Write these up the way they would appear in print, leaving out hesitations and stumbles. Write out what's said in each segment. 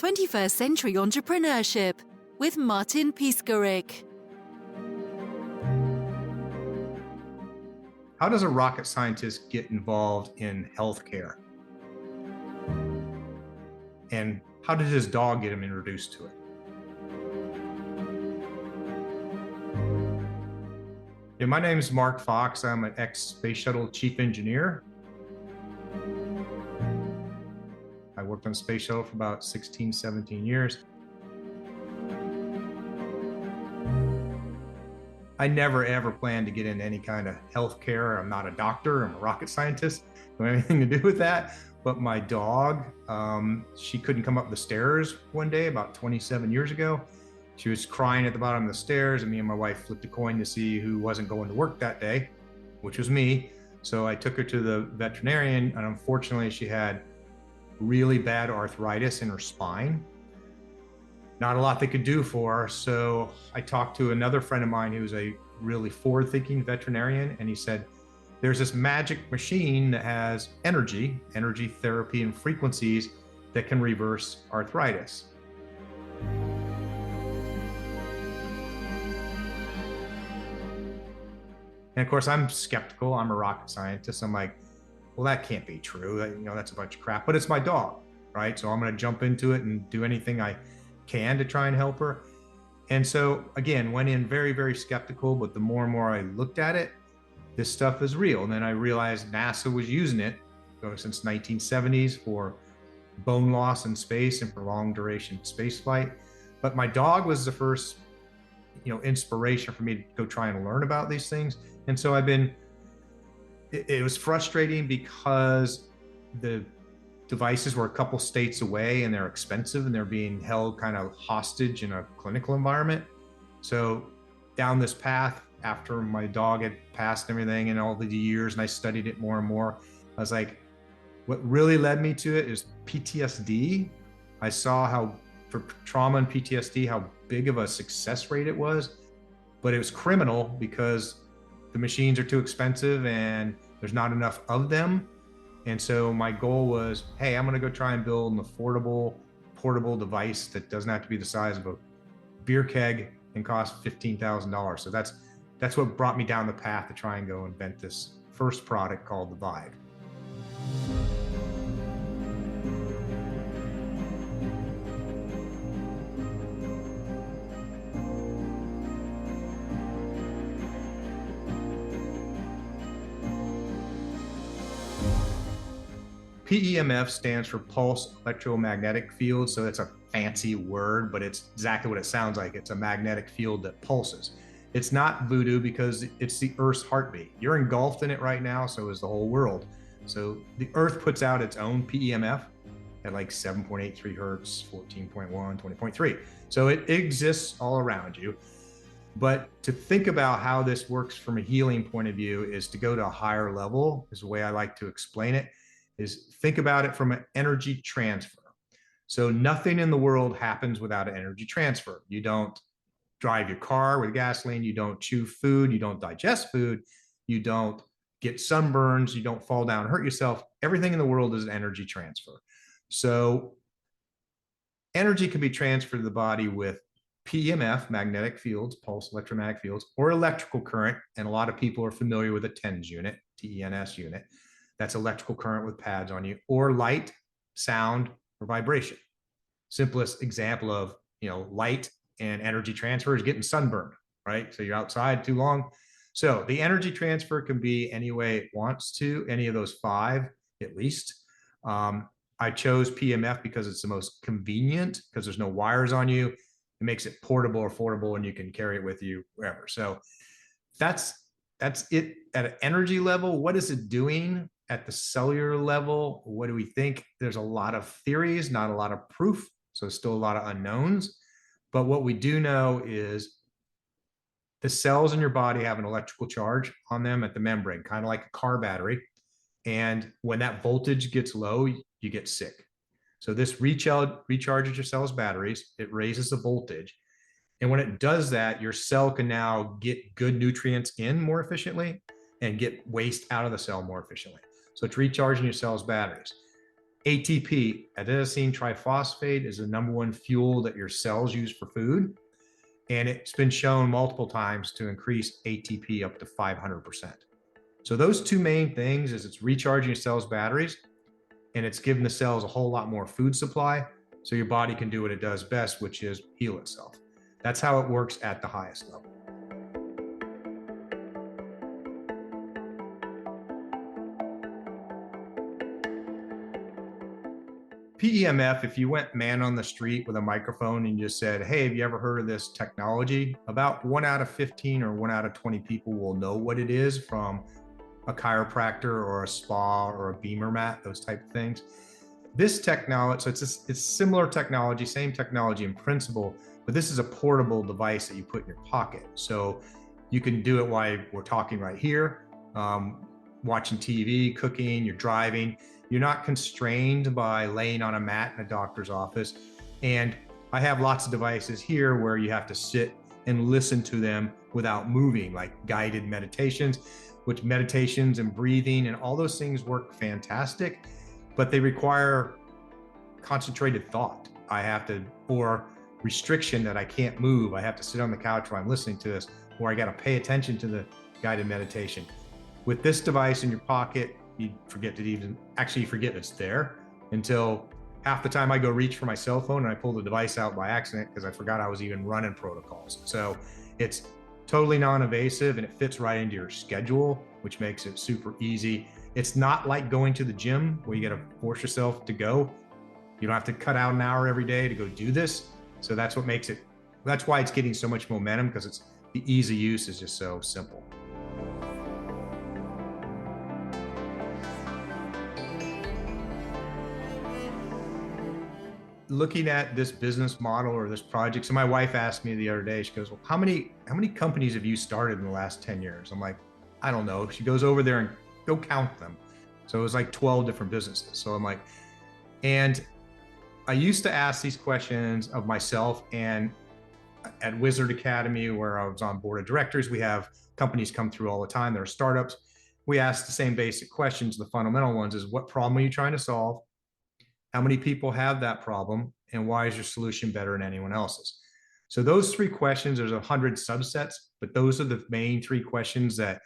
21st Century Entrepreneurship with Martin Piskarik. How does a rocket scientist get involved in healthcare? And how did his dog get him introduced to it? Yeah, my name is Mark Fox. I'm an ex-Space Shuttle chief engineer. I worked on Space Shuttle for about 16, 17 years. I never ever planned to get into any kind of healthcare. I'm not a doctor, I'm a rocket scientist. Don't have anything to do with that. But my dog, she couldn't come up the stairs one day about 27 years ago. She was crying at the bottom of the stairs, and me and my wife flipped a coin to see who wasn't going to work that day, which was me. So I took her to the veterinarian, and unfortunately she had really bad arthritis in her spine. Not a lot they could do for her. So I talked to another friend of mine who's a really forward-thinking veterinarian, and he said, there's this magic machine that has energy therapy and frequencies that can reverse arthritis. And of course, I'm skeptical. I'm a rocket scientist. I'm like, well, that can't be true. That's a bunch of crap, but it's my dog, right? So I'm going to jump into it and do anything I can to try and help her. And so again, went in very, very skeptical, but the more and more I looked at it, this stuff is real. And then I realized NASA was using it since 1970s for bone loss in space and for long duration space flight. But my dog was the first, inspiration for me to go try and learn about these things. And so it was frustrating because the devices were a couple states away and they're expensive and they're being held kind of hostage in a clinical environment. So down this path, after my dog had passed everything and all the years and I studied it more and more, I was like, what really led me to it is PTSD. I saw how for trauma and PTSD, how big of a success rate it was, but it was criminal because the machines are too expensive and there's not enough of them. And so my goal was, hey, I'm going to go try and build an affordable, portable device that doesn't have to be the size of a beer keg and cost $15,000. So that's what brought me down the path to try and go invent this first product called the Vibe. PEMF stands for pulse electromagnetic field. So it's a fancy word, but it's exactly what it sounds like. It's a magnetic field that pulses. It's not voodoo because it's the Earth's heartbeat. You're engulfed in it right now, so is the whole world. So the Earth puts out its own PEMF at like 7.83 hertz, 14.1, 20.3. So it exists all around you. But to think about how this works from a healing point of view is to go to a higher level, is the way I like to explain it, is think about it from an energy transfer. So nothing in the world happens without an energy transfer. You don't drive your car with gasoline, you don't chew food, you don't digest food, you don't get sunburns, you don't fall down and hurt yourself. Everything in the world is an energy transfer. So energy can be transferred to the body with PEMF, magnetic fields, pulse electromagnetic fields, or electrical current. And a lot of people are familiar with a TENS unit, TENS unit. That's electrical current with pads on you, or light, sound, or vibration. Simplest example of light and energy transfer is getting sunburned, right? So you're outside too long. So the energy transfer can be any way it wants to, any of those five at least. I chose PEMF because it's the most convenient, because there's no wires on you. It makes it portable or affordable, and you can carry it with you wherever. So that's it at an energy level. What is it doing at the cellular level? What do we think? There's a lot of theories, not a lot of proof. So still a lot of unknowns. But what we do know is the cells in your body have an electrical charge on them at the membrane, kind of like a car battery. And when that voltage gets low, you get sick. So this recharges your cell's batteries. It raises the voltage. And when it does that, your cell can now get good nutrients in more efficiently and get waste out of the cell more efficiently. So it's recharging your cell's batteries. ATP, adenosine triphosphate, is the #1 fuel that your cells use for food. And it's been shown multiple times to increase ATP up to 500%. So those two main things is it's recharging your cells' batteries and it's giving the cells a whole lot more food supply so your body can do what it does best, which is heal itself. That's how it works at the highest level. PEMF, if you went man on the street with a microphone and you just said, hey, have you ever heard of this technology? About 1 out of 15 or 1 out of 20 people will know what it is, from a chiropractor or a spa or a beamer mat, those type of things. This technology, so it's similar technology, same technology in principle, but this is a portable device that you put in your pocket. So you can do it while we're talking right here, watching TV, cooking, you're driving. You're not constrained by laying on a mat in a doctor's office. And I have lots of devices here where you have to sit and listen to them without moving, like guided meditations, which meditations and breathing and all those things work fantastic, but they require concentrated thought. Or restriction that I can't move. I have to sit on the couch while I'm listening to this, or I got to pay attention to the guided meditation. With this device in your pocket, you forget it's there until half the time I go reach for my cell phone and I pull the device out by accident because I forgot I was even running protocols. So it's totally non-invasive and it fits right into your schedule, which makes it super easy. It's not like going to the gym where you got to force yourself to go. You don't have to cut out an hour every day to go do this. So that's what makes it, that's why it's getting so much momentum, because the ease of use is just so simple. Looking at this business model or this project, so my wife asked me the other day, she goes, well, how many companies have you started in the last 10 years? I'm like, I don't know. She goes over there and go count them. So it was like 12 different businesses. So I'm like, and I used to ask these questions of myself, and at Wizard Academy, where I was on board of directors, we have companies come through all the time. There are startups. We ask the same basic questions. The fundamental ones is, what problem are you trying to solve? How many people have that problem? And why is your solution better than anyone else's? So those 3 questions, there's 100 subsets, but those are the main 3 questions that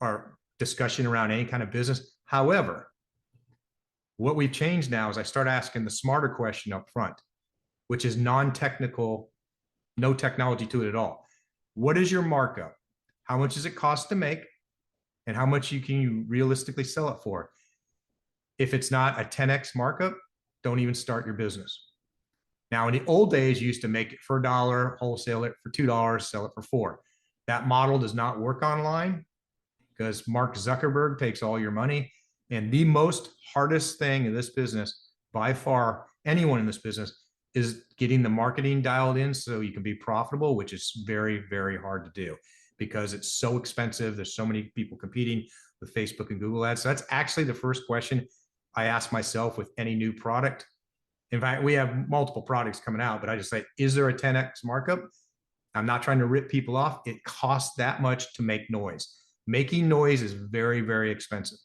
are discussion around any kind of business. However, what we've changed now is I start asking the smarter question up front, which is non-technical, no technology to it at all. What is your markup? How much does it cost to make? And how much can you realistically sell it for? If it's not a 10x markup, don't even start your business. Now, in the old days, you used to make it for $1, wholesale it for $2, sell it for $4. That model does not work online because Mark Zuckerberg takes all your money. And the most hardest thing in this business, by far, anyone in this business, is getting the marketing dialed in so you can be profitable, which is very, very hard to do because it's so expensive. There's so many people competing with Facebook and Google ads. So that's actually the first question I ask myself with any new product. In fact, we have multiple products coming out, but I just say, is there a 10x markup? I'm not trying to rip people off. It costs that much to make noise. Making noise is very, very expensive.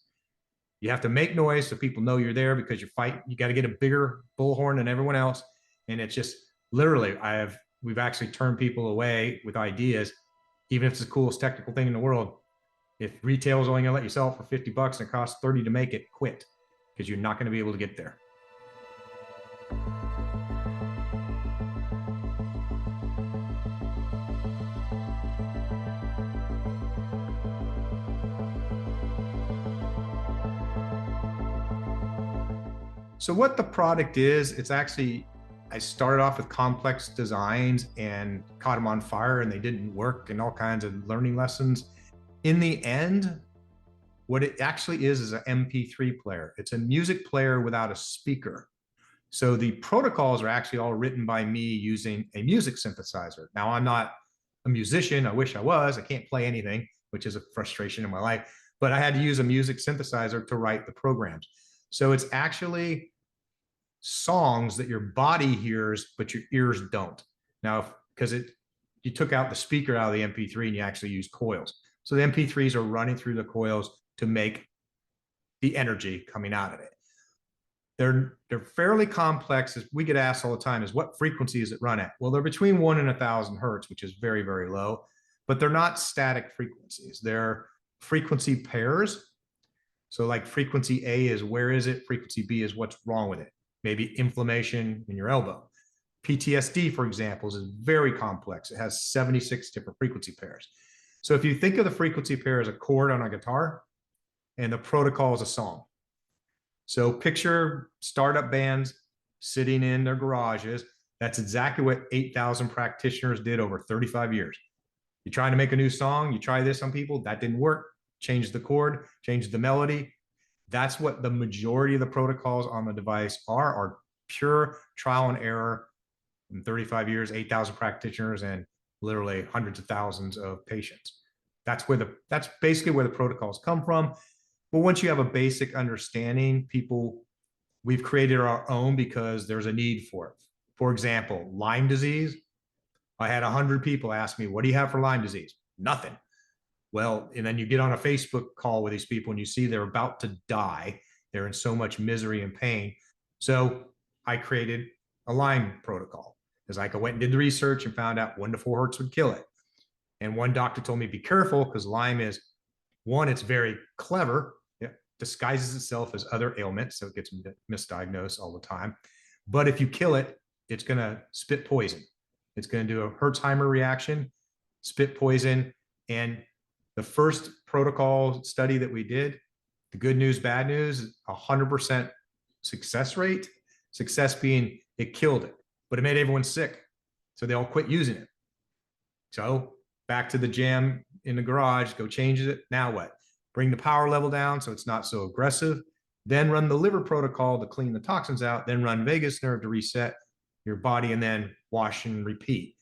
You have to make noise so people know you're there because you're fighting. You got to get a bigger bullhorn than everyone else. And it's just literally, we've actually turned people away with ideas, even if it's the coolest technical thing in the world. If retail is only going to let you sell it for $50 and it costs $30 to make it, quit, because you're not going to be able to get there. So what the product is, it's actually, I started off with complex designs and caught them on fire and they didn't work, and all kinds of learning lessons. In the end, what it actually is an MP3 player. It's a music player without a speaker. So the protocols are actually all written by me using a music synthesizer. Now, I'm not a musician. I wish I was. I can't play anything, which is a frustration in my life. But I had to use a music synthesizer to write the programs. So it's actually songs that your body hears, but your ears don't. Now, because you took out the speaker out of the MP3 and you actually use coils. So the MP3s are running through the coils to make the energy coming out of it. They're fairly complex. As we get asked all the time, is what frequency is it run at? Well, they're between 1 and 1,000 hertz, which is very, very low, but they're not static frequencies. They're frequency pairs. So like frequency A is where is it? Frequency B is what's wrong with it. Maybe inflammation in your elbow. PTSD, for example, is very complex. It has 76 different frequency pairs. So if you think of the frequency pair as a chord on a guitar and the protocol is a song. So picture startup bands sitting in their garages. That's exactly what 8,000 practitioners did over 35 years. You're trying to make a new song, you try this on people, that didn't work. Change the chord, change the melody. That's what the majority of the protocols on the device are pure trial and error in 35 years, 8,000 practitioners, and literally hundreds of thousands of patients. That's basically where the protocols come from. But once you have a basic understanding, we've created our own because there's a need for it. For example, Lyme disease. I had 100 people ask me, what do you have for Lyme disease? Nothing. Well, and then you get on a Facebook call with these people and you see they're about to die. They're in so much misery and pain. So I created a Lyme protocol. Because I went and did the research and found out 1 to 4 hertz would kill it. And one doctor told me, be careful, because Lyme is, one, it's very clever. It disguises itself as other ailments, so it gets misdiagnosed all the time. But if you kill it, it's going to spit poison. It's going to do a Hertzheimer reaction, spit poison. And the first protocol study that we did, the good news, bad news, 100% success rate. Success being it killed it, but it made everyone sick. So they all quit using it. So back to the jam in the garage, go change it. Now what? Bring the power level down so it's not so aggressive. Then run the liver protocol to clean the toxins out. Then run vagus nerve to reset your body, and then wash and repeat.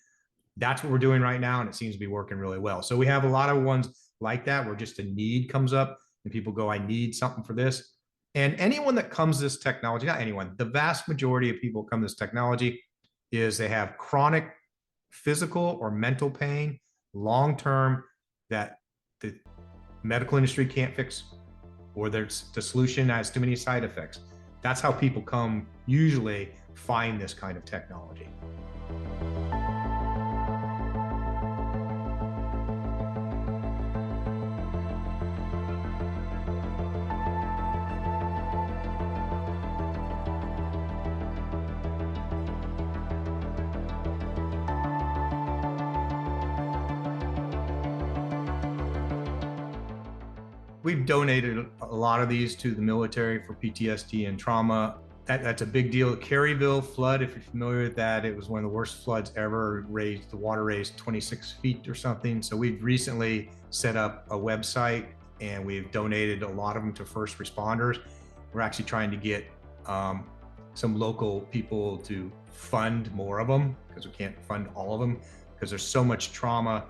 That's what we're doing right now, and it seems to be working really well. So we have a lot of ones like that where just a need comes up and people go, I need something for this. And anyone that comes this technology, not anyone, the vast majority of people come this technology is they have chronic physical or mental pain, long-term, that the medical industry can't fix, or there's the solution has too many side effects. That's how people come, usually find this kind of technology. We've donated a lot of these to the military for PTSD and trauma. That's a big deal. Caryville flood, if you're familiar with that, it was one of the worst floods ever. The water raised 26 feet or something. So we've recently set up a website and we've donated a lot of them to first responders. We're actually trying to get some local people to fund more of them, because we can't fund all of them because there's so much trauma.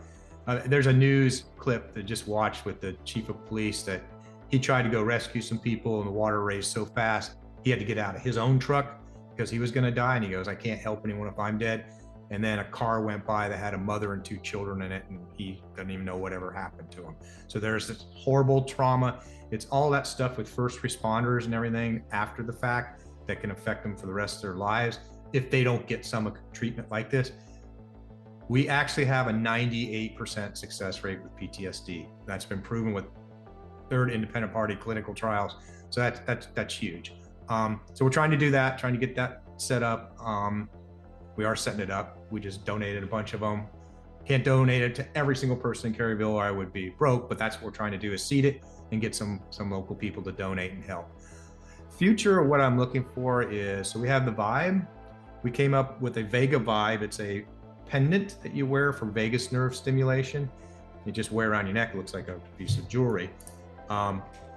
There's a news clip that just watched with the chief of police that he tried to go rescue some people and the water raised so fast he had to get out of his own truck because he was going to die, and he goes, I can't help anyone if I'm dead. And then a car went by that had a mother and 2 children in it, and he doesn't even know whatever happened to him. So there's this horrible trauma. It's all that stuff with first responders and everything after the fact that can affect them for the rest of their lives if they don't get some treatment like this. We actually have a 98% success rate with PTSD. That's been proven with 3rd independent party clinical trials. So that's huge. So we're trying to do that, trying to get that set up. We are setting it up. We just donated a bunch of them. Can't donate it to every single person in Caryville or I would be broke, but that's what we're trying to do, is seed it and get some local people to donate and help. Future, what I'm looking for is, so we have the Vibe. We came up with a Vega Vibe. It's a pendant that you wear for vagus nerve stimulation. You just wear around your neck. It looks like a piece of jewelry.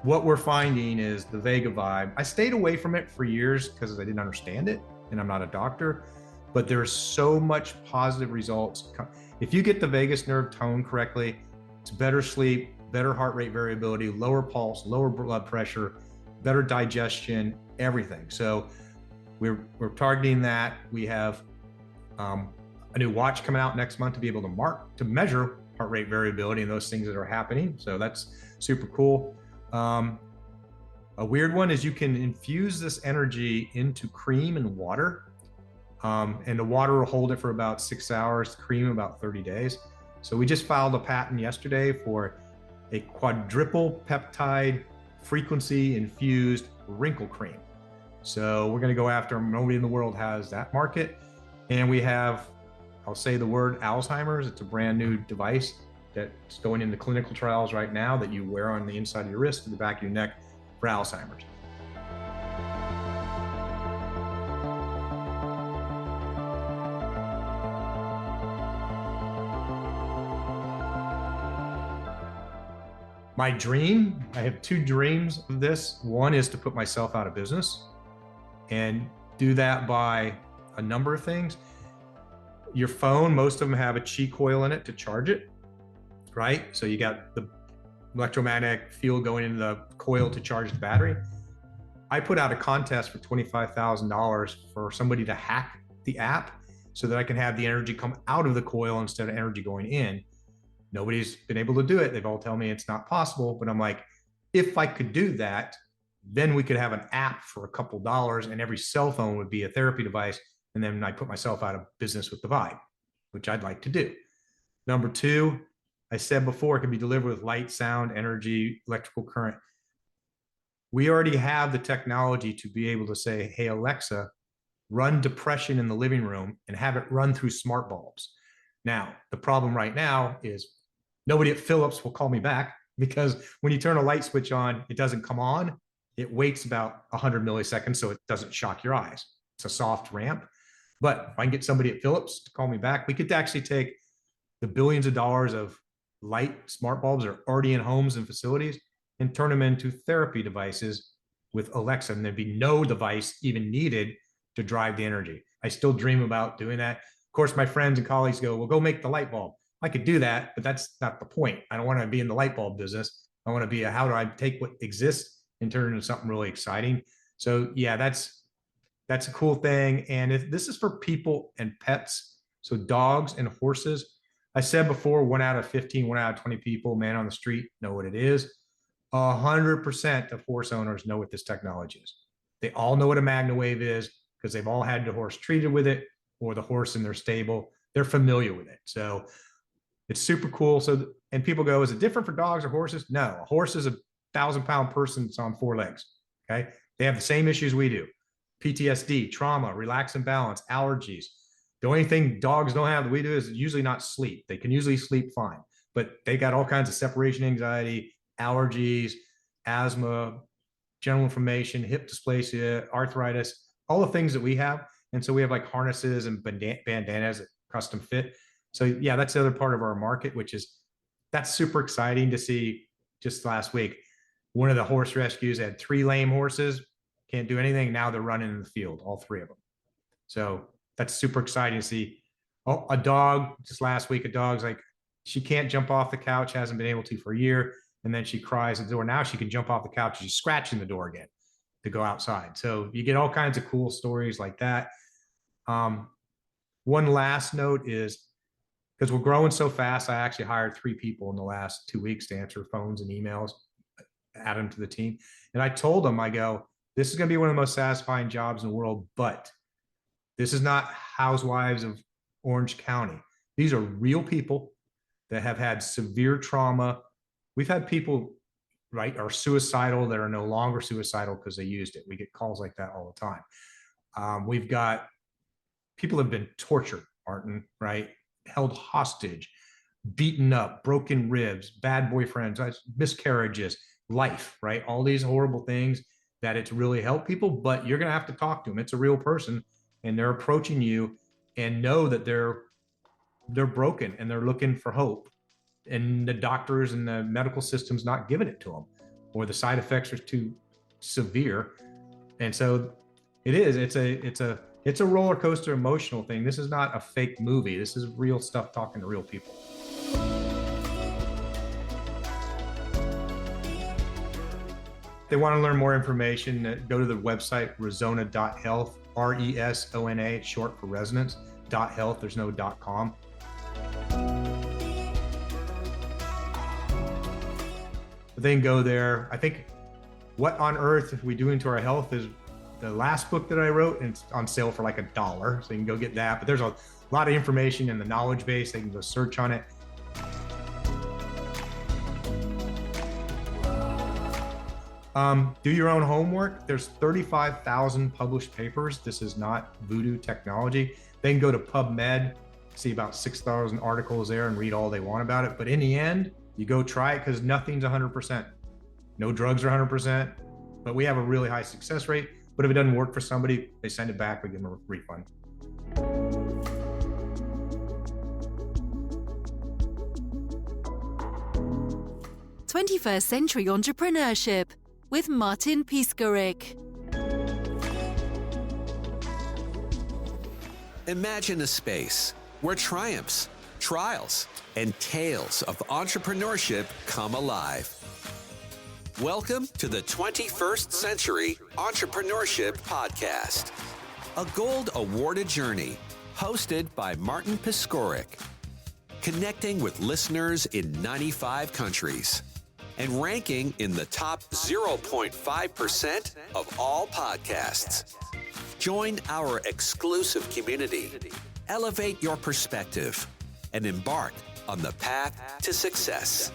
What we're finding is the Vega Vibe. I stayed away from it for years because I didn't understand it, and I'm not a doctor, but there's so much positive results. If you get the vagus nerve toned correctly, it's better sleep, better heart rate variability, lower pulse, lower blood pressure, better digestion, everything. So we're targeting that. We have a new watch coming out next month to be able to measure heart rate variability and those things that are happening. So that's super cool. A weird one is you can infuse this energy into cream and water, and the water will hold it for about 6 hours, cream about 30 days. So we just filed a patent yesterday for a quadruple peptide frequency infused wrinkle cream. So we're going to go after them. Nobody in the world has that market. And we have, I'll say the word Alzheimer's. It's a brand new device that's going into clinical trials right now that you wear on the inside of your wrist and the back of your neck for Alzheimer's. My dream, I have two dreams of this. One is to put myself out of business and do that by a number of things. Your phone, most of them have a Qi coil in it to charge it, right? So you got the electromagnetic field going into the coil to charge the battery. I put out a contest for $25,000 for somebody to hack the app so that I can have the energy come out of the coil instead of energy going in. Nobody's been able to do it. They've all told me it's not possible, but I'm like, if I could do that, then we could have an app for a couple dollars and every cell phone would be a therapy device. And then I put myself out of business with the Vibe, which I'd like to do. Number two, I said before, it can be delivered with light, sound, energy, electrical current. We already have the technology to be able to say, hey, Alexa, run depression in the living room and have it run through smart bulbs. Now, the problem right now is nobody at Philips will call me back because when you turn a light switch on, it doesn't come on. It waits about 100 milliseconds so it doesn't shock your eyes. It's a soft ramp. But if I can get somebody at Philips to call me back, we could actually take the billions of dollars of light smart bulbs that are already in homes and facilities and turn them into therapy devices with Alexa. And there'd be no device even needed to drive the energy. I still dream about doing that. Of course, my friends and colleagues go, well, go make the light bulb. I could do that, but that's not the point. I don't want to be in the light bulb business. I want to be how do I take what exists and turn it into something really exciting? So yeah, that's a cool thing. And this is for people and pets. So dogs and horses. I said before, 1 out of 15, 1 out of 20 people, man on the street, know what it is. 100% of horse owners know what this technology is. They all know what a MagnaWave is because they've all had the horse treated with it or the horse in their stable. They're familiar with it. So it's super cool. So, and people go, is it different for dogs or horses? No, a horse is a 1,000-pound person that's on 4 legs. Okay. They have the same issues we do. PTSD, trauma, relax and balance, allergies. The only thing dogs don't have that we do is usually not sleep. They can usually sleep fine, but they got all kinds of separation anxiety, allergies, asthma, general inflammation, hip dysplasia, arthritis, all the things that we have. And so we have like harnesses and bandanas that custom fit. So yeah, that's the other part of our market, which is that's super exciting to see. Just last week, one of the horse rescues had 3 lame horses, can't do anything. Now they're running in the field, all 3 of them. So that's super exciting to see. Oh, a dog, just last week, a dog's like, she can't jump off the couch, hasn't been able to for a year. And then she cries at the door. Now she can jump off the couch. She's scratching the door again to go outside. So you get all kinds of cool stories like that. One last note is, because we're growing so fast, I actually hired 3 people in the last 2 weeks to answer phones and emails, add them to the team. And I told them, I go, this is going to be one of the most satisfying jobs in the world, but this is not housewives of Orange County. These are real people that have had severe trauma. We've had people, right, are suicidal that are no longer suicidal because they used it. We get calls like that all the time. We've got people have been tortured, Martin, right? Held hostage, beaten up, broken ribs, bad boyfriends, miscarriages, life, right? All these horrible things that it's really helped people, but you're going to have to talk to them. It's a real person and they're approaching you and know that they're broken and they're looking for hope. And the doctors and the medical system's not giving it to them, or the side effects are too severe. And so it's a roller coaster emotional thing. This is not a fake movie. This is real stuff talking to real people. If they want to learn more information, go to the website resona.health, RESONA, short for resonance, .health. There's no .com. They can go there. I think What on Earth we do into our health is the last book that I wrote, and it's on sale for like $1, so you can go get that. But there's a lot of information in the knowledge base. They can go search on it. Do your own homework. There's 35,000 published papers. This is not voodoo technology. They can go to PubMed, see about 6,000 articles there and read all they want about it. But in the end, you go try it because nothing's 100%. No drugs are 100%, but we have a really high success rate. But if it doesn't work for somebody, they send it back, we give them a refund. '21st Century Entrepreneurship with Martin Piskarik. Imagine a space where triumphs, trials, and tales of entrepreneurship come alive. Welcome to the 21st Century Entrepreneurship Podcast, a gold awarded journey hosted by Martin Piskarik, connecting with listeners in 95 countries and ranking in the top 0.5% of all podcasts. Join our exclusive community, elevate your perspective, and embark on the path to success.